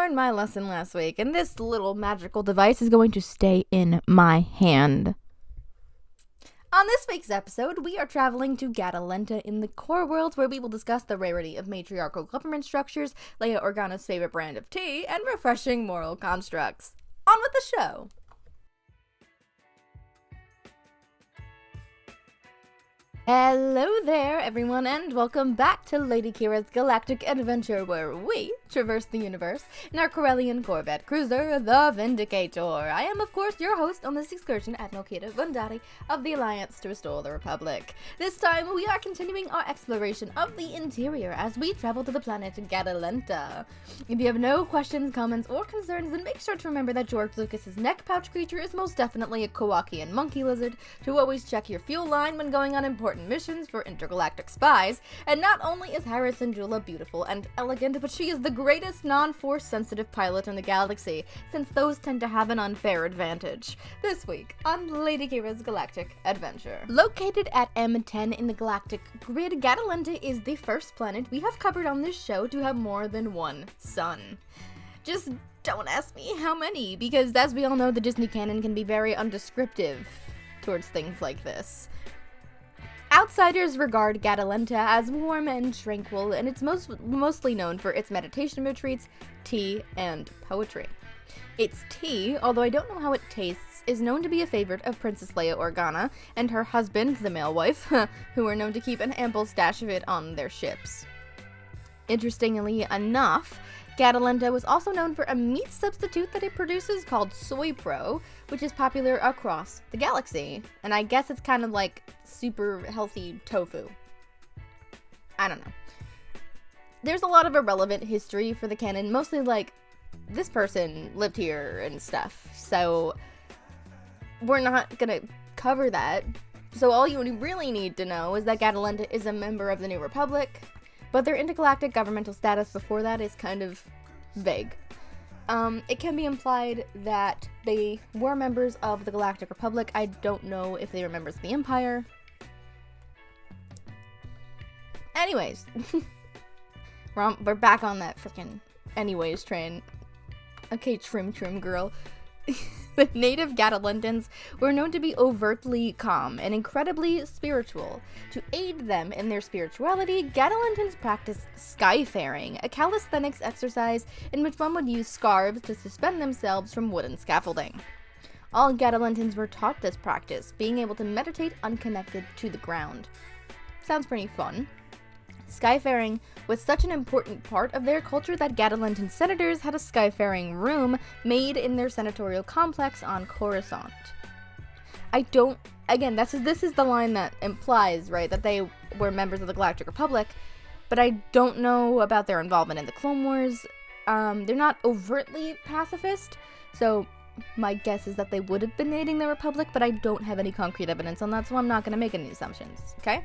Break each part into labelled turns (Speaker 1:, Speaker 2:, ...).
Speaker 1: learned my lesson last week, and this little magical device is going to stay in my hand. On this week's episode, we are traveling to Gatalenta in the core world, where we will discuss the rarity of matriarchal government structures, Leia Organa's favorite brand of tea, and refreshing moral constructs. On with the show! Hello there, everyone, and welcome back to Lady Qi'ra's Galactic Adventure, where we traverse the universe in our Correlian Corvette Cruiser, the Vindicator. I am, of course, your host on this excursion, Admiral Qi'ra Vendati of the Alliance to Restore the Republic. This time, we are continuing our exploration of the interior as we travel to the planet Gatalenta. If you have no questions, comments, or concerns, then make sure to remember that George Lucas's neck pouch creature is most definitely a Kowakian monkey lizard, to always check your fuel line when going on important missions for intergalactic spies. And not only is Harrison Jula beautiful and elegant, but she is the greatest non-force sensitive pilot in the galaxy, since those tend to have an unfair advantage. This week on Lady Qi'ra's Galactic Adventure. Located at M10 in the galactic grid, Gatalenta is the first planet we have covered on this show to have more than one sun. Just don't ask me how many, because as we all know, the Disney canon can be very undescriptive towards things like this. Outsiders regard Gatalenta as warm and tranquil, and it's mostly known for its meditation retreats, tea, and poetry. Its tea, although I don't know how it tastes, is known to be a favorite of Princess Leia Organa and her husband, the male wife, who are known to keep an ample stash of it on their ships. Interestingly enough, Gatalenta was also known for a meat substitute that it produces called Soy Pro, which is popular across the galaxy. And I guess it's kind of like super healthy tofu. I don't know. There's a lot of irrelevant history for the canon, mostly like this person lived here and stuff. So we're not gonna cover that. So all you really need to know is that Gatalenta is a member of the New Republic, but their intergalactic governmental status before that is kind of vague. It can be implied that they were members of the Galactic Republic. I don't know if they were members of the Empire. Anyways, we're back on that freaking anyways train. Okay, trim girl. The native Gatalentans were known to be overtly calm and incredibly spiritual. To aid them in their spirituality, Gatalentans practiced skyfaring, a calisthenics exercise in which one would use scarves to suspend themselves from wooden scaffolding. All Gatalentans were taught this practice, being able to meditate unconnected to the ground. Sounds pretty fun. Skyfaring was such an important part of their culture that Gatalentan senators had a skyfaring room made in their senatorial complex on Coruscant. This is the line that implies, right, that they were members of the Galactic Republic, but I don't know about their involvement in the Clone Wars. They're not overtly pacifist, so my guess is that they would have been aiding the Republic, but I don't have any concrete evidence on that, so I'm not going to make any assumptions, okay?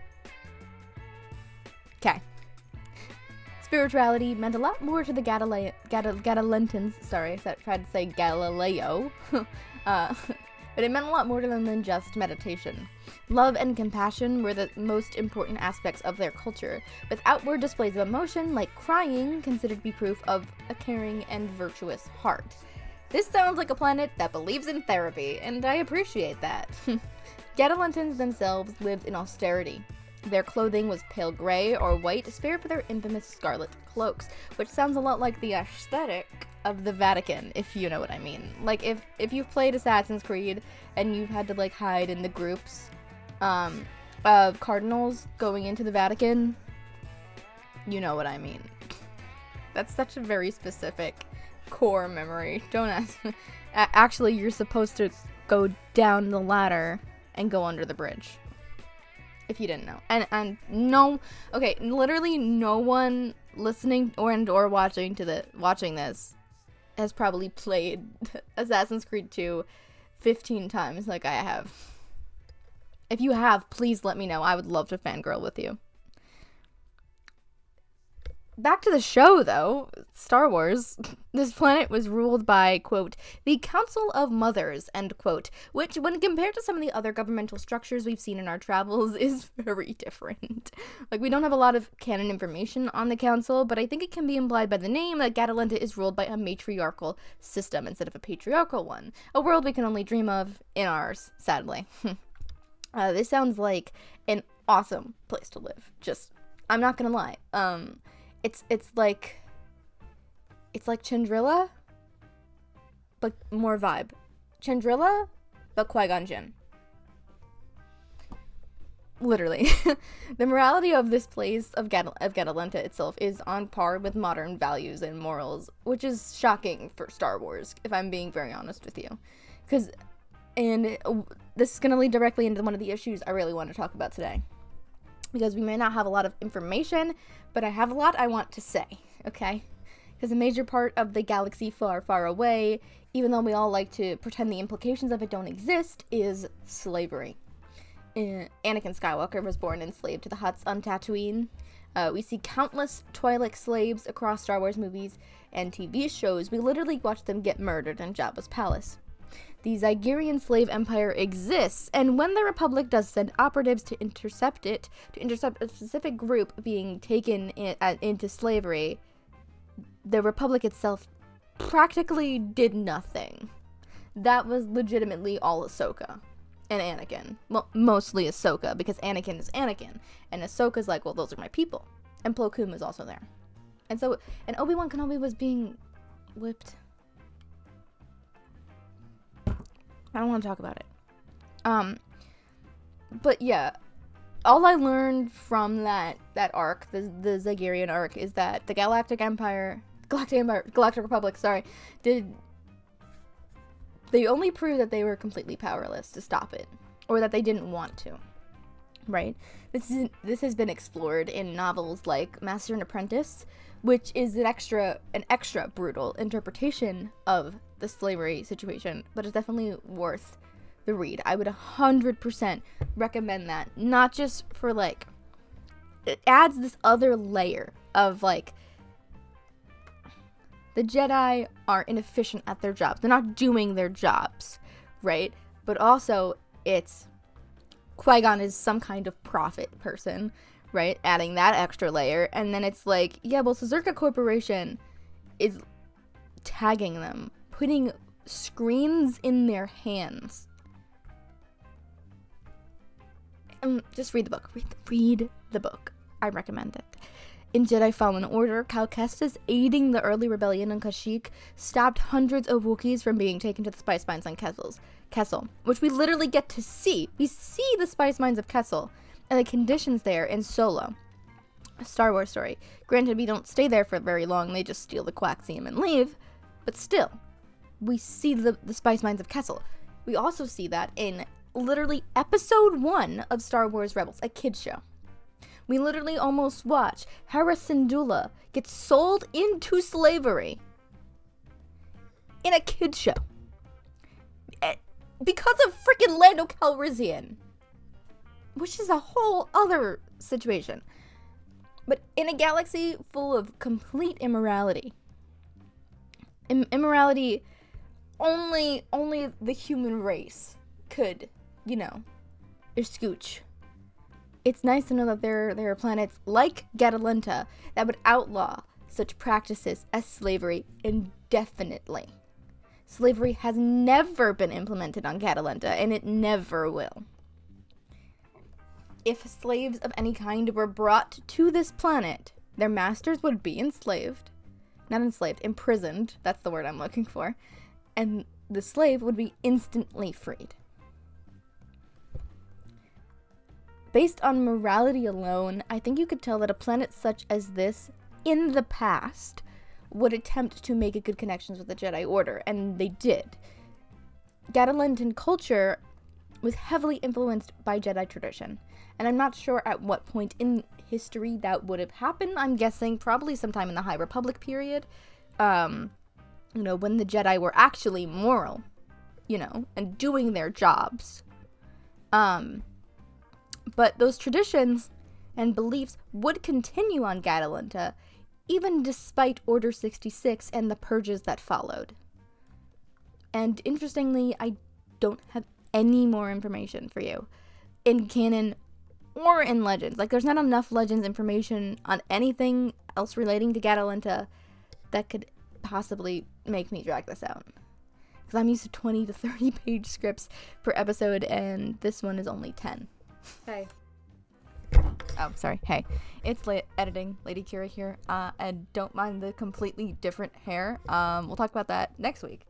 Speaker 1: Okay. Spirituality meant a lot more to the Gatalentans. Sorry, I tried to say Galileo. But it meant a lot more to them than just meditation. Love and compassion were the most important aspects of their culture, with outward displays of emotion, like crying, considered to be proof of a caring and virtuous heart. This sounds like a planet that believes in therapy, and I appreciate that. Gatalentans themselves lived in austerity. Their clothing was pale gray or white, spared for their infamous scarlet cloaks, which sounds a lot like the aesthetic of the Vatican, if you know what I mean. Like, if you've played Assassin's Creed and you've had to, like, hide in the groups of cardinals going into the Vatican, you know what I mean. That's such a very specific core memory. Don't ask me. Actually, you're supposed to go down the ladder and go under the bridge. If you didn't know. And no, okay, literally no one listening or watching this has probably played Assassin's Creed 2 15 times like I have. If you have, please let me know. I would love to fangirl with you. Back to the show, though. Star Wars. This planet was ruled by, quote, the Council of Mothers, end quote, which, when compared to some of the other governmental structures we've seen in our travels, is very different. Like, we don't have a lot of canon information on the council, but I think it can be implied by the name that Gatalenta is ruled by a matriarchal system instead of a patriarchal one. A world we can only dream of in ours, sadly. This sounds like an awesome place to live. I'm not gonna lie. It's like Chandrilla, but more vibe. Chandrilla, but Qui-Gon Jinn. Literally. The morality of this place, of Gatalenta itself, is on par with modern values and morals, which is shocking for Star Wars, if I'm being very honest with you. And this is going to lead directly into one of the issues I really want to talk about today. Because we may not have a lot of information, but I have a lot I want to say, okay? Because a major part of the galaxy far, far away, even though we all like to pretend the implications of it don't exist, is slavery. Anakin Skywalker was born enslaved to the Hutts on Tatooine. We see countless Twi'lek slaves across Star Wars movies and TV shows. We literally watch them get murdered in Jabba's palace. The Zygerian slave empire exists, and when the Republic does send operatives to intercept a specific group being taken into slavery, the Republic itself practically did nothing. That was legitimately all Ahsoka and Anakin. Well, mostly Ahsoka, because Anakin is Anakin, and Ahsoka's like, well, those are my people. And Plo Koon was also there. And Obi-Wan Kenobi was being whipped. I don't want to talk about it. But yeah, all I learned from that arc, the Zygerian arc, is that the Galactic Republic, they only proved that they were completely powerless to stop it, or that they didn't want to, right? This has been explored in novels like Master and Apprentice, which is an extra brutal interpretation of the slavery situation, but it's definitely worth the read. I would 100% recommend that, not just for, like, it adds this other layer of, like, the Jedi are inefficient at their jobs. They're not doing their jobs, right? But also, it's Qui-Gon is some kind of prophet person, right? Adding that extra layer. And then it's like, yeah, well, Sazerka Corporation is tagging them, putting screens in their hands. Just read the book. Read the book. I recommend it. In Jedi Fallen Order, Cal Kestis, aiding the early rebellion in Kashyyyk, stopped hundreds of Wookiees from being taken to the spice mines on Kessel, which we literally get to see. We see the spice mines of Kessel and the conditions there in Solo, a Star Wars story. Granted, we don't stay there for very long. They just steal the Quaxium and leave. But still, we see the spice mines of Kessel. We also see that in literally episode 1 of Star Wars Rebels, a kid's show. We literally almost watch Hera Syndulla get sold into slavery in a kid's show. Because of freaking Lando Calrissian. Which is a whole other situation. But in a galaxy full of complete immorality. Immorality, only the human race could, scooch. It's nice to know that there are planets like Gatalenta that would outlaw such practices as slavery indefinitely. Slavery has never been implemented on Gatalenta, and it never will. If slaves of any kind were brought to this planet, their masters would be imprisoned, that's the word I'm looking for, and the slave would be instantly freed. Based on morality alone, I think you could tell that a planet such as this, in the past, would attempt to make good connections with the Jedi Order, and they did. Gatalentan culture was heavily influenced by Jedi tradition, and I'm not sure at what point in history that would have happened. I'm guessing probably sometime in the High Republic period, when the Jedi were actually moral, and doing their jobs. But those traditions and beliefs would continue on Gatalenta even despite Order 66 and the purges that followed. And interestingly, I don't have any more information for you in canon or in Legends. Like, there's not enough Legends information on anything else relating to Gatalenta that could possibly make me drag this out. Because I'm used to 20 to 30 page scripts per episode, and this one is only 10. Hey. Oh, sorry. Hey. It's editing. Lady Qi'ra here. And don't mind the completely different hair. We'll talk about that next week.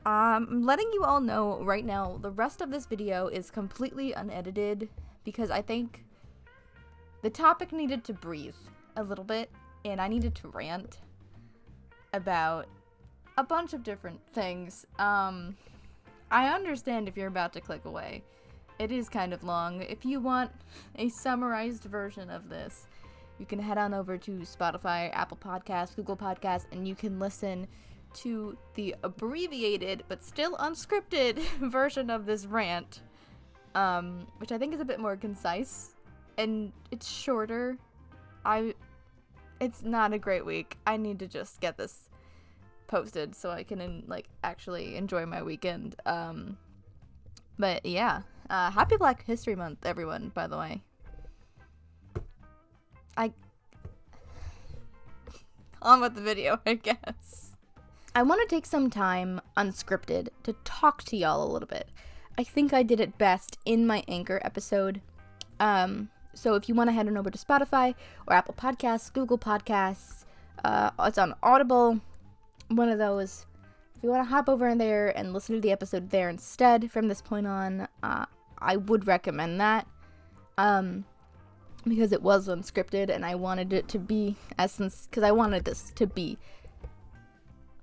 Speaker 1: I'm letting you all know right now, the rest of this video is completely unedited because I think the topic needed to breathe a little bit, and I needed to rant about a bunch of different things. I understand if you're about to click away. It is kind of long. If you want a summarized version of this, you can head on over to Spotify, Apple Podcasts, Google Podcasts, and you can listen to the abbreviated but still unscripted version of this rant, which I think is a bit more concise, and it's shorter. It's not a great week. I need to just get this posted so I can actually enjoy my weekend. But yeah, happy Black History Month, everyone, by the way. On with the video, I guess. I want to take some time, unscripted, to talk to y'all a little bit. I think I did it best in my Anchor episode. So if you want to head on over to Spotify or Apple Podcasts, Google Podcasts, it's on Audible, one of those. If you want to hop over in there and listen to the episode there instead from this point on, I would recommend that. Because it was unscripted and I wanted it to be because I wanted this to be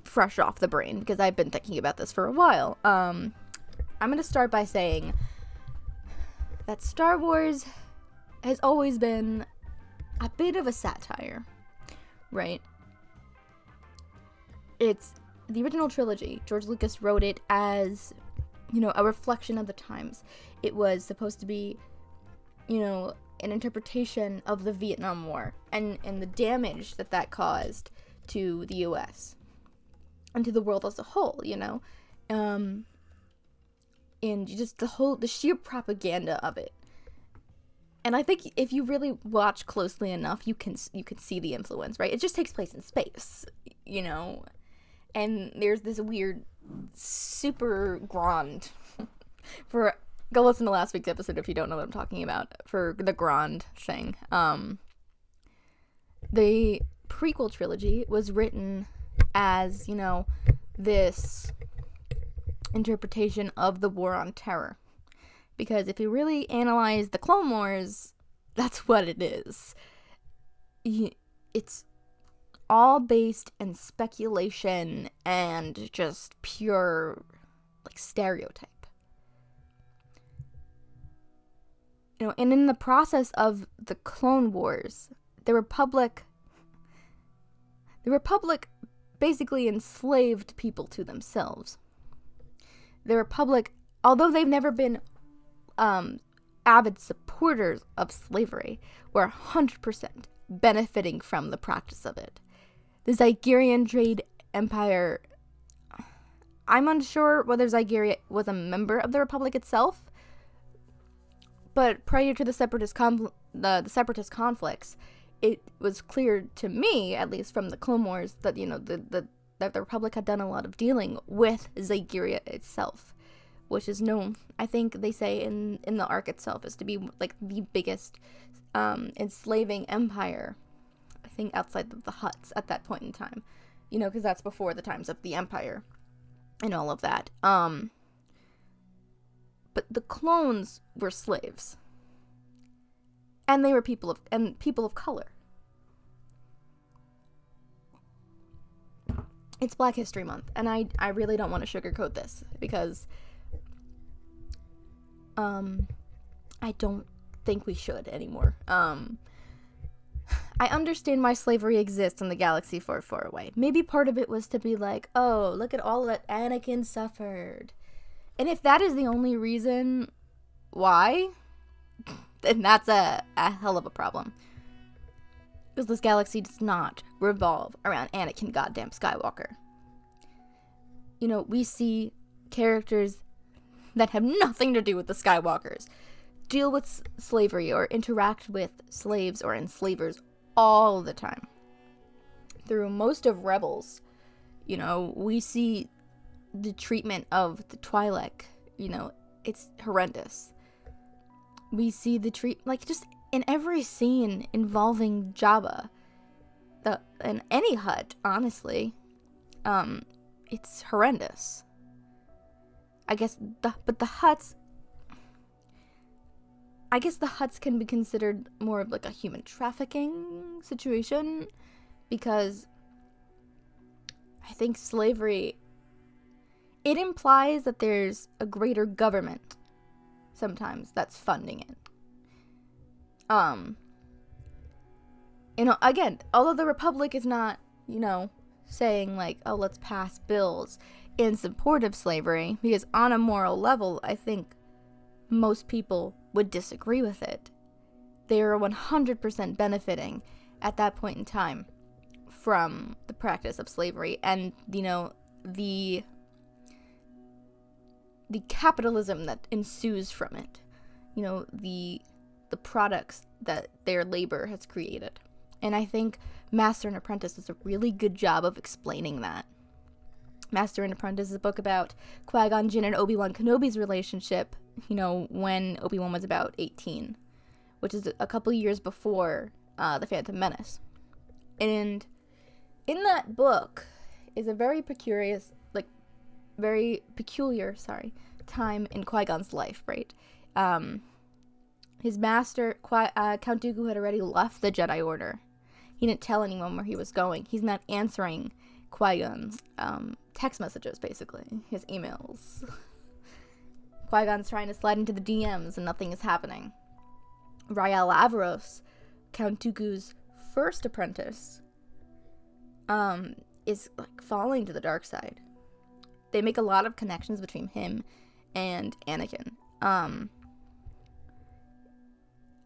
Speaker 1: fresh off the brain because I've been thinking about this for a while. I'm going to start by saying that Star Wars has always been a bit of a satire, right? It's the original trilogy. George Lucas wrote it as, a reflection of the times. It was supposed to be, an interpretation of the Vietnam War and the damage that caused to the U.S. and to the world as a whole, and just the sheer propaganda of it. And I think if you really watch closely enough, you can see the influence, right? It just takes place in space, and there's this weird super grand go listen to last week's episode if you don't know what I'm talking about, for the grand thing. The prequel trilogy was written as, this interpretation of the War on Terror. Because if you really analyze the Clone Wars, that's what it is. It's all based in speculation and just pure, stereotype. And in the process of the Clone Wars, the Republic basically enslaved people to themselves. The Republic, although they've never been avid supporters of slavery, were 100% benefiting from the practice of it. The Zygerian Trade Empire, I'm unsure whether Zygeria was a member of the Republic itself, but prior to the Separatist conflicts, it was clear to me, at least from the Clone Wars, that that the Republic had done a lot of dealing with Zygeria itself, which is known, I think they say in the arc itself, is to be the biggest enslaving empire, I think, outside of the Hutts at that point in time, because that's before the times of the Empire and all of that. But the clones were slaves, and they were people of color. It's Black History Month, and I really don't want to sugarcoat this because I don't think we should anymore. I understand why slavery exists in the galaxy far, far away. Maybe part of it was to be like, oh, look at all that Anakin suffered. And if that is the only reason why, then that's a hell of a problem. Because this galaxy does not revolve around Anakin goddamn Skywalker. You know, we see characters that have nothing to do with the Skywalkers deal with slavery or interact with slaves or enslavers all the time. Through most of Rebels, you know, we see the treatment of the Twi'lek. You know, it's horrendous. We see the just in every scene involving Jabba, and any Hutt, honestly, it's horrendous. I guess the Hutts can be considered more of like a human trafficking situation, because I think slavery, it implies that there's a greater government sometimes that's funding it. You know, again, although the Republic is not, you know, saying like, oh, let's pass bills in support of slavery, because on a moral level, I think most people would disagree with it. They are 100% benefiting at that point in time from the practice of slavery, and, you know, the capitalism that ensues from it. You know, the products that their labor has created. And I think Master and Apprentice does a really good job of explaining that. Master and Apprentice is a book about Qui-Gon Jinn and Obi-Wan Kenobi's relationship, you know, when Obi-Wan was about 18, which is a couple years before The Phantom Menace. And in that book is a very peculiar time in Qui-Gon's life, right? His master, Count Dooku, had already left the Jedi Order. He didn't tell anyone where he was going. He's not answering Qui-Gon's text messages, basically, his emails. Qui-Gon's trying to slide into the DMs and nothing is happening. Rael Averross, Count Dooku's first apprentice, is like falling to the dark side. They make a lot of connections between him and Anakin.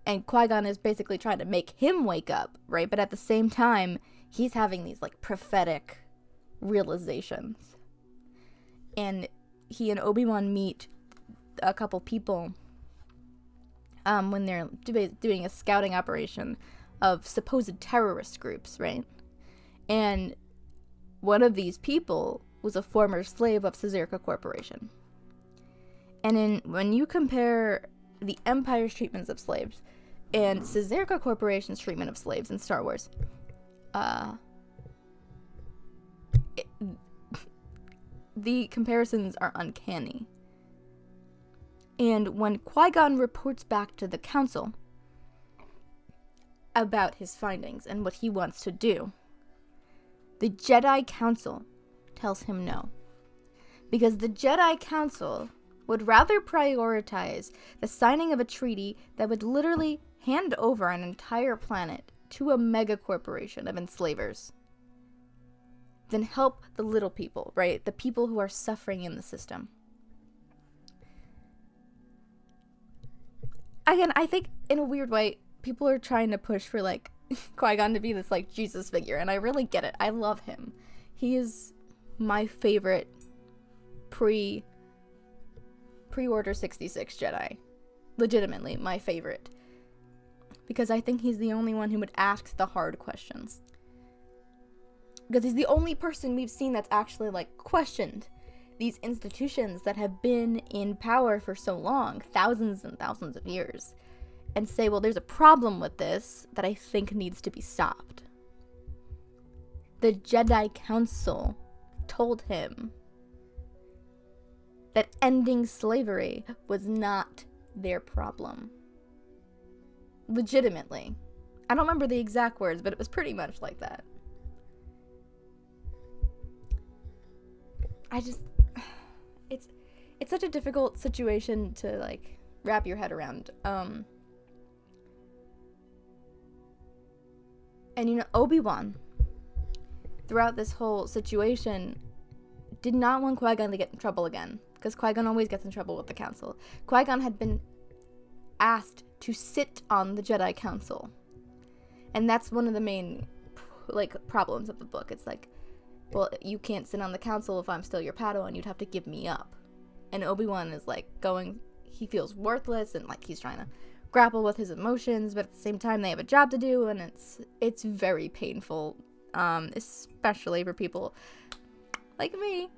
Speaker 1: And Qui-Gon is basically trying to make him wake up, right? But at the same time, he's having these like prophetic realizations. And he and Obi-Wan meet a couple people when they're doing a scouting operation of supposed terrorist groups, right? And one of these people was a former slave of Caesarca Corporation. And when you compare the Empire's treatments of slaves and Caesarca Corporation's treatment of slaves in Star Wars, the comparisons are uncanny. And when Qui-Gon reports back to the Council about his findings and what he wants to do, the Jedi Council tells him no. Because the Jedi Council would rather prioritize the signing of a treaty that would literally hand over an entire planet to a mega corporation of enslavers than help the little people, right? The people who are suffering in the system. Again, I think in a weird way, people are trying to push for like Qui-Gon to be this like Jesus figure, and I really get it. I love him. He is my favorite pre-Order 66 Jedi. Legitimately my favorite. Because I think he's the only one who would ask the hard questions. Because he's the only person we've seen that's actually like questioned these institutions that have been in power for so long, thousands and thousands of years, and say, well, there's a problem with this that I think needs to be stopped. The Jedi Council told him that ending slavery was not their problem. Legitimately. I don't remember the exact words, but it was pretty much like that. It's such a difficult situation to like wrap your head around. And you know, Obi-Wan, throughout this whole situation, did not want Qui-Gon to get in trouble again, because Qui-Gon always gets in trouble with the Council. Qui-Gon had been asked to sit on the Jedi Council, And that's one of the main, like, problems of the book. It's like, well, you can't sit on the council if I'm still your Padawan. You'd have to give me up. And Obi-Wan is, like, he feels worthless, and, like, he's trying to grapple with his emotions, but at the same time, they have a job to do, and it's very painful, especially for people like me.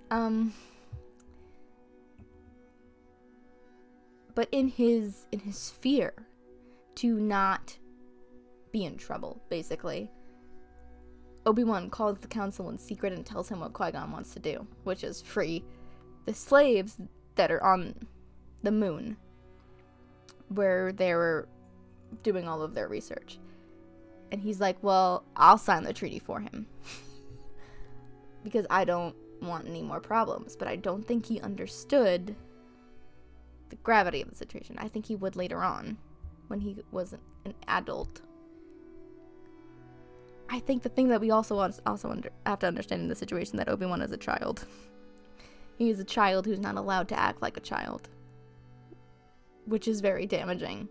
Speaker 1: But in his fear to not be in trouble, basically, Obi-Wan calls the council in secret and tells him what Qui-Gon wants to do, which is free the slaves that are on the moon, where they were doing all of their research. And he's like, well, I'll sign the treaty for him. Because I don't want any more problems. But I don't think he understood the gravity of the situation. I think he would later on, when he was an adult. I think the thing that we have to understand in the situation, that Obi-Wan is a child. He is a child who's not allowed to act like a child, which is very damaging.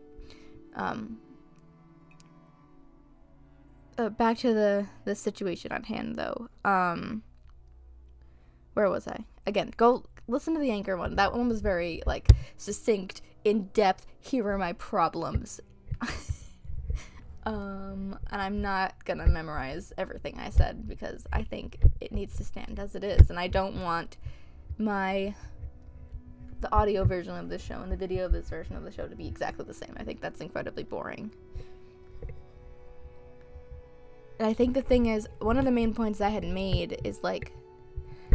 Speaker 1: Back to the situation at hand, though. Where was I? Again, go listen to the Anchor one. That one was very, like, succinct, in-depth. Here are my problems. And I'm not gonna memorize everything I said, because I think it needs to stand as it is, and I don't want the audio version of this show and the video of this version of the show to be exactly the same. I think that's incredibly boring. And I think the thing is, one of the main points I had made is, like,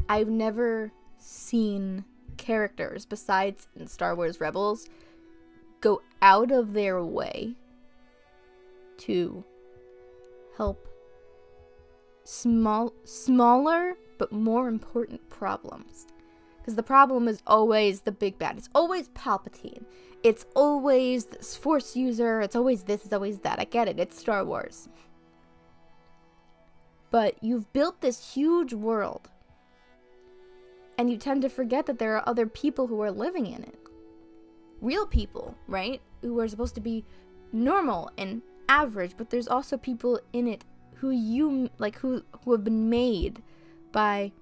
Speaker 1: I've never seen characters, besides in Star Wars Rebels, go out of their way to help smaller but more important problems. Because the problem is always the big bad. It's always Palpatine. It's always this Force user. It's always this. It's always that. I get it. It's Star Wars. But you've built this huge world, and you tend to forget that there are other people who are living in it. Real people, right? Who are supposed to be normal and average, but there's also people in it who have been made by,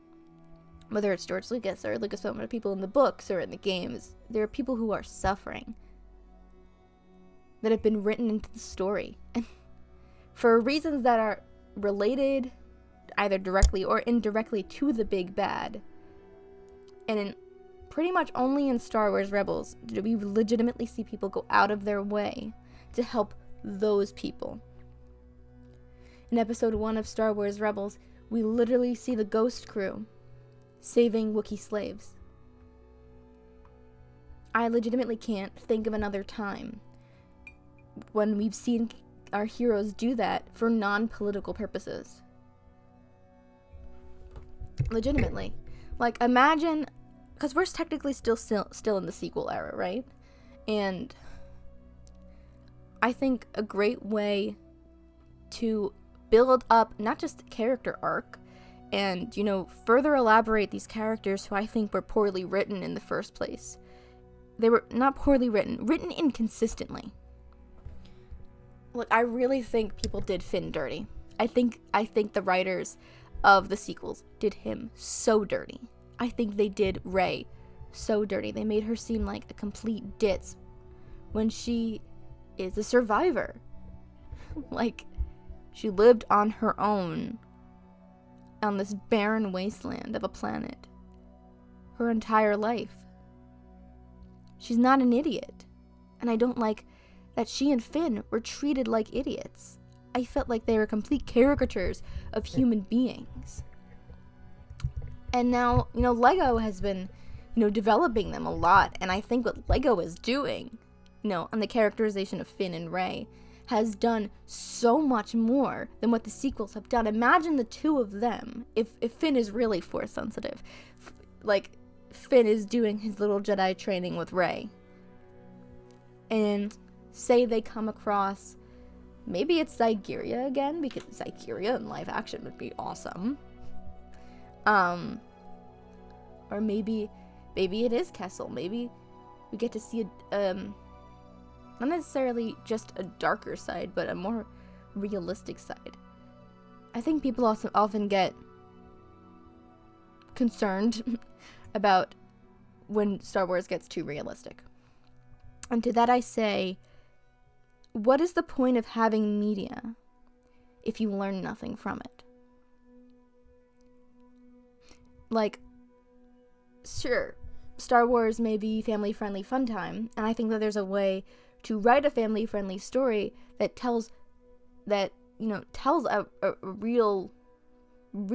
Speaker 1: whether it's George Lucas or Lucasfilm, or people in the books or in the games. There are people who are suffering that have been written into the story, and for reasons that are related either directly or indirectly to the big bad. And pretty much only in Star Wars Rebels do we legitimately see people go out of their way to help those people. In episode 1 of Star Wars Rebels, we literally see the Ghost Crew saving Wookiee slaves. I legitimately can't think of another time when we've seen our heroes do that for non-political purposes. Legitimately. Like, imagine, because we're technically still in the sequel era, right? And I think a great way to build up not just character arc and, further elaborate these characters who I think were poorly written in the first place. They were not poorly written inconsistently. Look, I really think people did Finn dirty. I think the writers of the sequels did him so dirty. I think they did Rey so dirty. They made her seem like a complete ditz when she is a survivor. Like, she lived on her own on this barren wasteland of a planet her entire life. She's not an idiot. And I don't like that she and Finn were treated like idiots. I felt like they were complete caricatures of human beings. And now, Lego has been, developing them a lot. And I think what Lego is doing, on the characterization of Finn and Rey, has done so much more than what the sequels have done. Imagine the two of them, if Finn is really Force sensitive. Like, Finn is doing his little Jedi training with Rey. And say they come across, maybe it's Zygeria again, because Zygeria in live action would be awesome. Or maybe it is Kessel. Maybe we get to see not necessarily just a darker side, but a more realistic side. I think people also often get concerned about when Star Wars gets too realistic. And to that I say, what is the point of having media if you learn nothing from it? Like, sure, Star Wars may be family-friendly fun time, and I think that there's a way to write a family-friendly story that tells a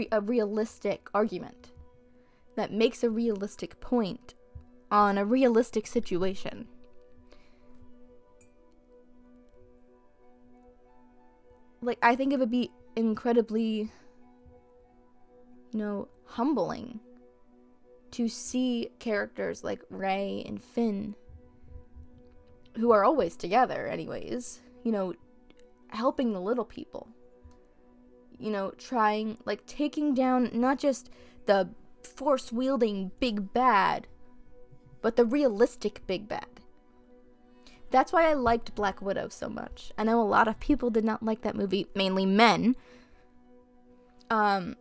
Speaker 1: realistic argument, that makes a realistic point on a realistic situation. Like, I think it would be incredibly, humbling to see characters like Rey and Finn, who are always together anyways, helping the little people. Trying, taking down not just the force-wielding big bad, but the realistic big bad. That's why I liked Black Widow so much. I know a lot of people did not like that movie, mainly men. But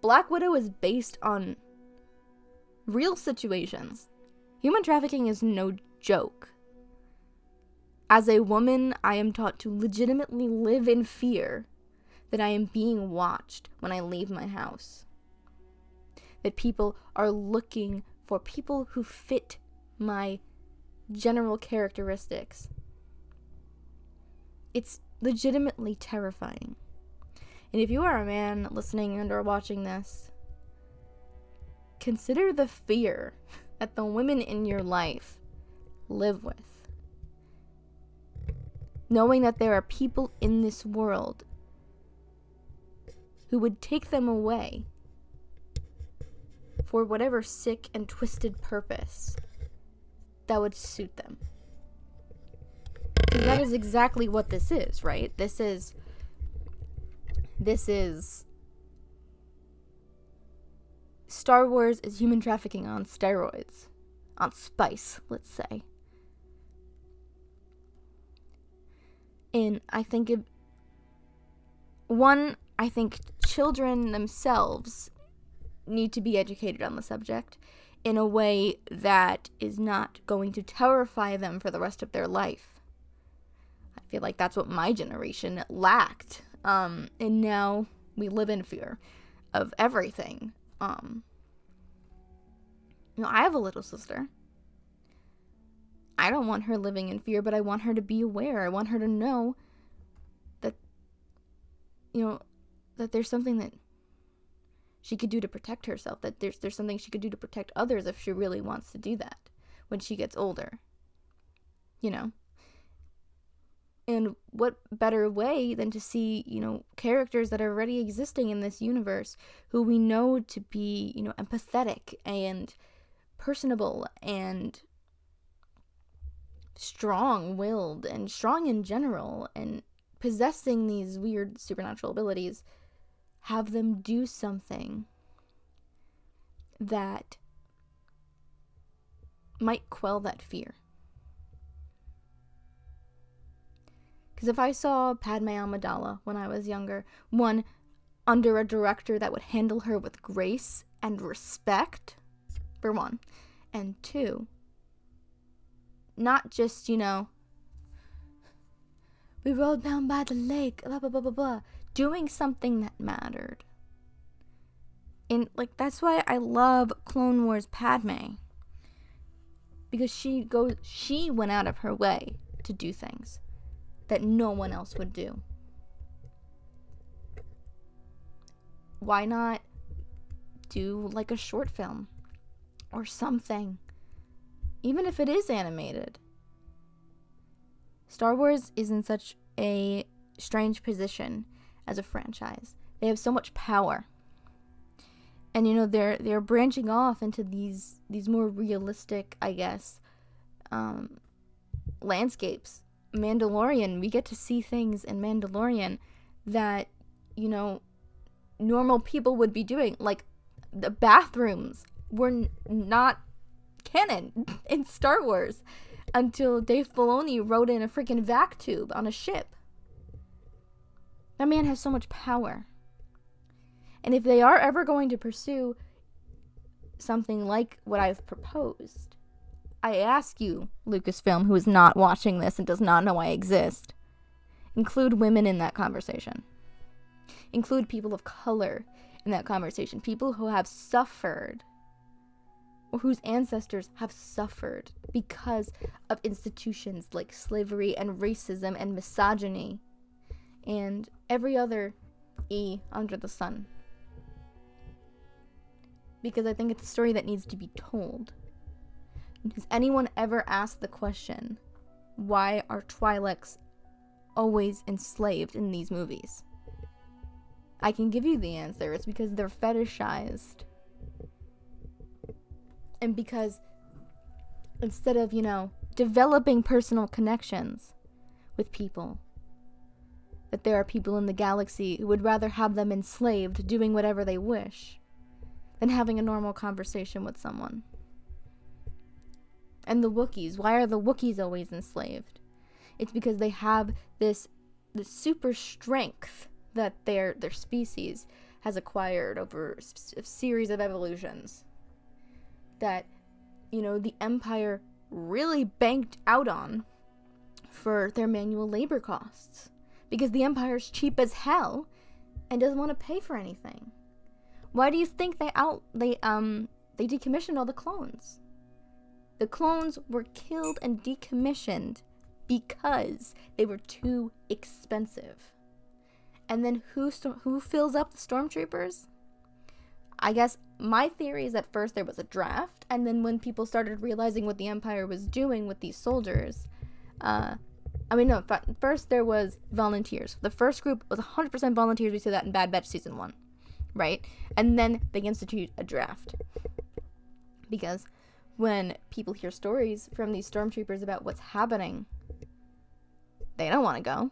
Speaker 1: Black Widow is based on real situations. Human trafficking is no joke. As a woman, I am taught to legitimately live in fear that I am being watched when I leave my house. That people are looking for people who fit my general characteristics. It's legitimately terrifying. And if you are a man listening and or watching this, consider the fear that the women in your life live with. Knowing that there are people in this world who would take them away for whatever sick and twisted purpose that would suit them. That is exactly what this is, right? This is Star Wars is human trafficking on steroids. On spice, let's say. And I think I think children themselves need to be educated on the subject in a way that is not going to terrify them for the rest of their life. I feel like that's what my generation lacked. And now we live in fear of everything. I have a little sister. I don't want her living in fear, but I want her to be aware. I want her to know that, that there's something that she could do to protect herself, that there's something she could do to protect others if she really wants to do that when she gets older. And what better way than to see, characters that are already existing in this universe who we know to be, empathetic and personable and strong-willed and strong in general and possessing these weird supernatural abilities, have them do something that might quell that fear. Because if I saw Padme Amidala when I was younger, one, under a director that would handle her with grace and respect, for one, and two, not just, we rode down by the lake, blah, blah, blah, blah, blah, doing something that mattered. And, that's why I love Clone Wars Padme. Because she went out of her way to do things that no one else would do. Why not do, a short film? Or something. Even if it is animated. Star Wars is in such a strange position as a franchise. They have so much power. And they're branching off into these more realistic, I guess, landscapes. Mandalorian, we get to see things in Mandalorian that, normal people would be doing. The bathrooms were not canon in Star Wars until Dave Filoni wrote in a freaking vac tube on a ship. That man has so much power. And if they are ever going to pursue something like what I've proposed, I ask you, Lucasfilm, who is not watching this and does not know I exist, include women in that conversation. Include people of color in that conversation. People who have suffered, or whose ancestors have suffered because of institutions like slavery and racism and misogyny and every other E under the sun. Because I think it's a story that needs to be told. Has anyone ever asked the question, why are Twi'leks always enslaved in these movies? I can give you the answer. It's because they're fetishized. And because instead of, developing personal connections with people, that there are people in the galaxy who would rather have them enslaved, doing whatever they wish, than having a normal conversation with someone. And the Wookiees, why are the Wookiees always enslaved? It's because they have this super strength that their species has acquired over a series of evolutions. That, the Empire really banked out on for their manual labor costs. Because the Empire's cheap as hell and doesn't want to pay for anything. Why do you think they decommissioned all the clones? The clones were killed and decommissioned because they were too expensive. And then who fills up the stormtroopers? I guess my theory is that first there was a draft, and then when people started realizing what the Empire was doing with these soldiers, first there was volunteers. The first group was 100% volunteers. We see that in Bad Batch Season 1, right? And then they institute a draft. Because when people hear stories from these stormtroopers about what's happening, they don't want to go.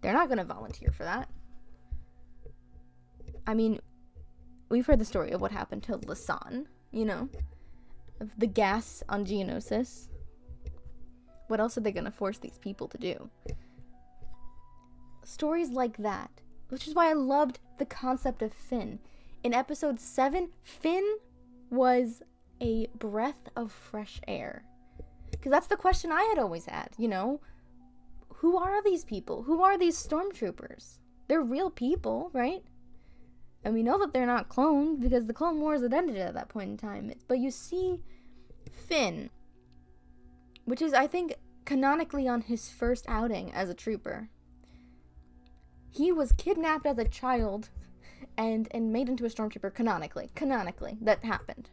Speaker 1: They're not going to volunteer for that. I mean, we've heard the story of what happened to Lasan, of the gas on Geonosis. What else are they going to force these people to do? Stories like that, which is why I loved the concept of Finn. In episode 7, Finn was a breath of fresh air. Because that's the question I had always had, Who are these people? Who are these stormtroopers? They're real people, right? And we know that they're not cloned because the Clone Wars had ended at that point in time. But you see Finn, which is, I think, canonically on his first outing as a trooper. He was kidnapped as a child and made into a stormtrooper canonically. That happened.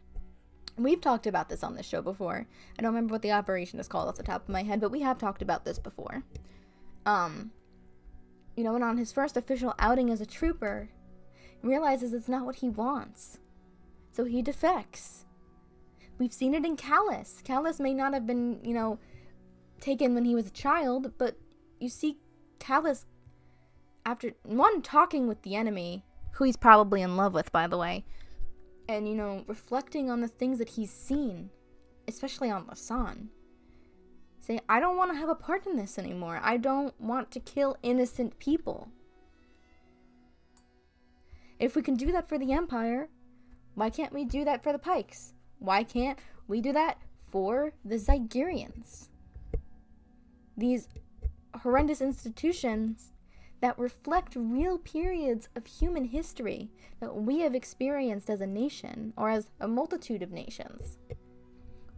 Speaker 1: We've talked about this on this show before. I don't remember what the operation is called off the top of my head, but we have talked about this before. And on his first official outing as a trooper, he realizes it's not what he wants. So he defects. We've seen it in Callus. Callus may not have been, taken when he was a child, but you see Callus, after, talking with the enemy, who he's probably in love with, by the way, and, reflecting on the things that he's seen, especially on Lasan. Say, I don't want to have a part in this anymore. I don't want to kill innocent people. If we can do that for the Empire, why can't we do that for the Pikes? Why can't we do that for the Zygerians? These horrendous institutions that reflect real periods of human history that we have experienced as a nation or as a multitude of nations.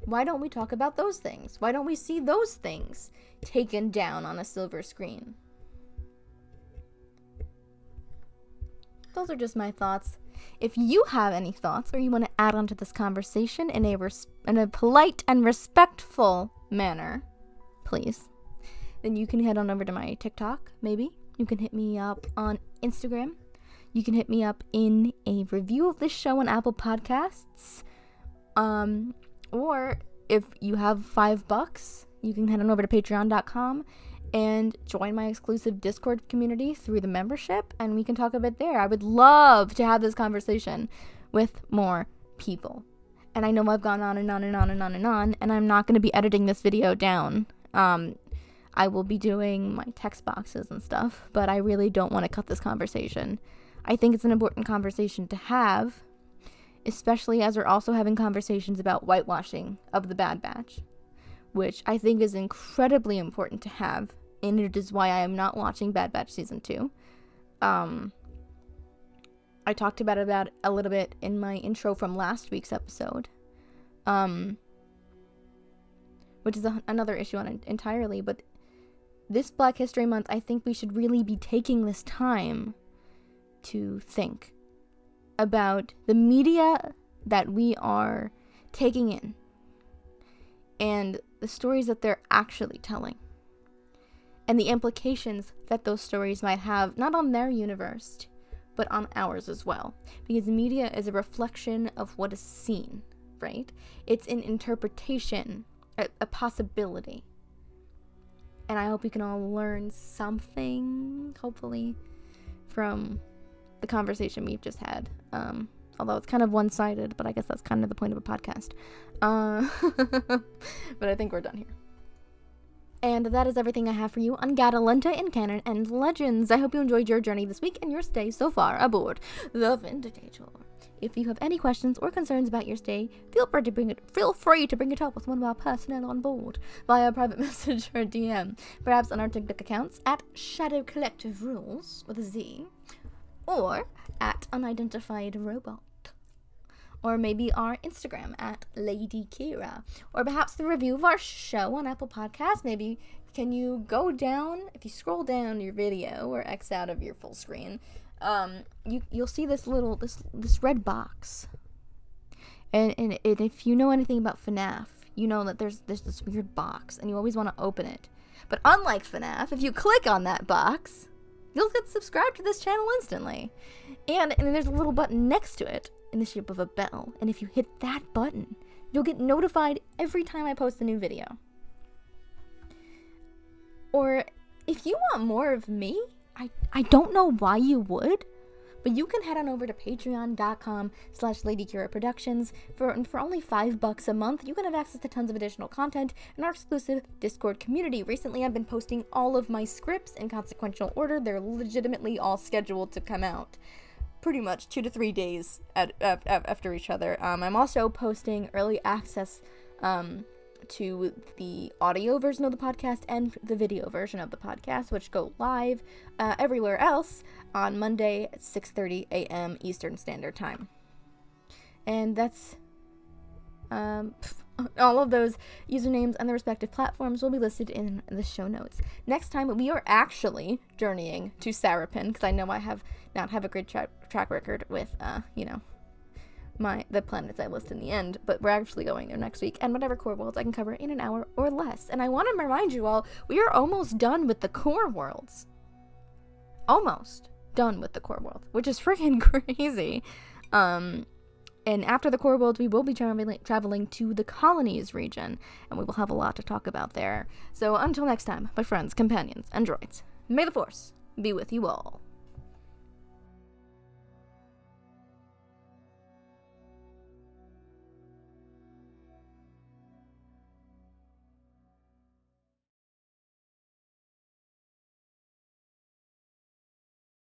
Speaker 1: Why don't we talk about those things? Why don't we see those things taken down on a silver screen? Those are just my thoughts. If you have any thoughts or you want to add on to this conversation in a polite and respectful manner, please, then you can head on over to my TikTok, maybe. You can hit me up on Instagram. You can hit me up in a review of this show on Apple Podcasts. Or if you have $5, you can head on over to patreon.com and join my exclusive Discord community through the membership, and we can talk a bit there. I would love to have this conversation with more people. And I know I've gone on and on and on and on and on, and I'm not going to be editing this video down. I will be doing my text boxes and stuff, but I really don't want to cut this conversation. I think it's an important conversation to have, especially as we're also having conversations about whitewashing of the Bad Batch, which I think is incredibly important to have, and it is why I am not watching Bad Batch Season 2. I talked about it a little bit in my intro from last week's episode, which is another issue on it entirely, but this Black History Month, I think we should really be taking this time to think about the media that we are taking in and the stories that they're actually telling and the implications that those stories might have, not on their universe, but on ours as well. Because media is a reflection of what is seen, right? It's an interpretation, a possibility. And I hope we can all learn something, hopefully, from the conversation we've just had. Although it's kind of one-sided, but I guess that's kind of the point of a podcast. But I think we're done here. And that is everything I have for you on Gatalenta in Canon and Legends. I hope you enjoyed your journey this week and your stay so far aboard the Vindicator. If you have any questions or concerns about your stay, feel free to bring it up with one of our personnel on board via private message or DM, perhaps on our TikTok accounts at Shadow Collective Rules with a Z, or at Unidentified Robot, or maybe our Instagram at Lady Qi'ra, or perhaps the review of our show on Apple Podcasts. Maybe can you go down, if you scroll down your video or X out of your full screen, you'll see this red box, and if you know anything about FNAF, you know that there's this weird box, and you always want to open it. But unlike FNAF, if you click on that box, you'll get subscribed to this channel instantly, and there's a little button next to it in the shape of a bell, and if you hit that button, you'll get notified every time I post a new video. Or if you want more of me, I don't know why you would, but you can head on over to patreon.com/Lady Qi'ra Productions. For only $5 a month, you can have access to tons of additional content in our exclusive Discord community. Recently, I've been posting all of my scripts in consequential order. They're legitimately all scheduled to come out pretty much 2 to 3 days after each other. I'm also posting early access to the audio version of the podcast and the video version of the podcast, which go live everywhere else on Monday at 6:30 a.m. Eastern Standard Time. And that's all of those usernames and the respective platforms will be listed in the show notes. Next time, we are actually journeying to Sarapin, because I know I have not have a great track record with, the planets I list in the end, but we're actually going there next week, and whatever core worlds I can cover in an hour or less. And I want to remind you all, we are almost done with the core worlds. Almost done with the core world, which is freaking crazy. And after the core world, we will be traveling to the colonies region, and we will have a lot to talk about there. So until next time, my friends, companions, and droids, may the Force be with you all.